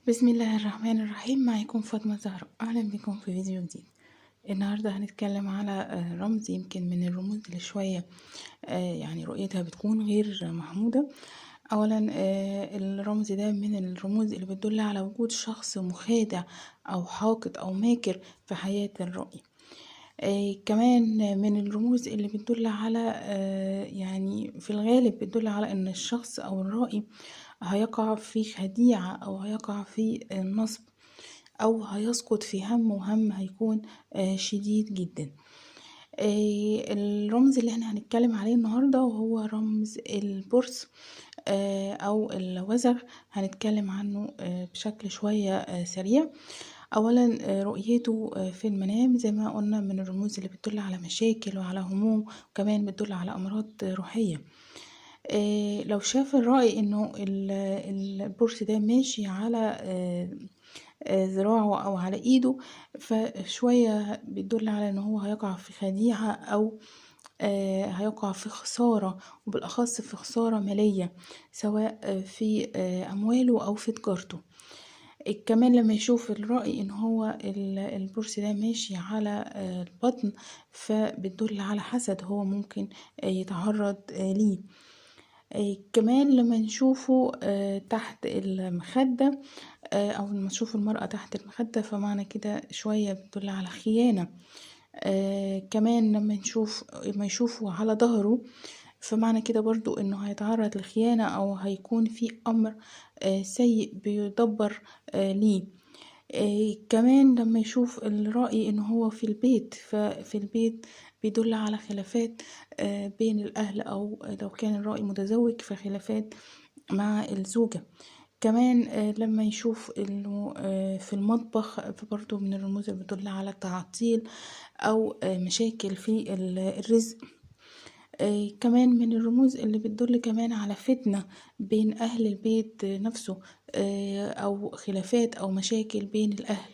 بسم الله الرحمن الرحيم. معاكم فاطمة زهراء، أهلا بكم في فيديو جديد. النهاردة هنتكلم على رمز يمكن من الرموز اللي شوية يعني رؤيتها بتكون غير محمودة. أولا الرمز ده من الرموز اللي بتدل على وجود شخص مخادع أو حاقد أو ماكر في حياة الرائي. كمان من الرموز اللي بتدل على يعني في الغالب بتدل على ان الشخص او الرائي هيقع في خديعة او هيقع في نصب او هيسقط في هم، وهم هيكون شديد جدا. الرمز اللي احنا هنتكلم عليه النهاردة وهو رمز البرص او الوزغ. هنتكلم عنه بشكل شوية سريع. اولا رؤيته في المنام زي ما قلنا من الرموز اللي بتدل على مشاكل وعلى هموم، وكمان بتدل على امراض روحية. لو شاف الرأي انه البرص ده ماشي على ذراعه او على ايده، فشوية بيدل على ان هو هيقع في خديعة او هيقع في خسارة، وبالأخص في خسارة مالية، سواء في أمواله أو في تجارته. كمان لما يشوف الرأي ان هو البورس ده ماشي على البطن، فبتدل على حسد هو ممكن يتعرض ليه. كمان لما نشوفه تحت المخدة او لما نشوف المرأة تحت المخدة، فمعنى كده شوية بتدل على خيانة. كمان لما يشوفه على ظهره، فمعنى كده برضو انه هيتعرض لخيانة او هيكون في امر سيء بيدبر ليه. كمان لما يشوف الرأي انه هو في البيت، ففي البيت بيدل على خلافات بين الاهل، او لو كان الرأي متزوج فخلافات مع الزوجة. كمان لما يشوف انه في المطبخ، فبرضه من الرموز اللي بتدل على تعطيل او مشاكل في الرزق. كمان من الرموز اللي بتدل كمان على فتنة بين أهل البيت نفسه، أو خلافات أو مشاكل بين الأهل.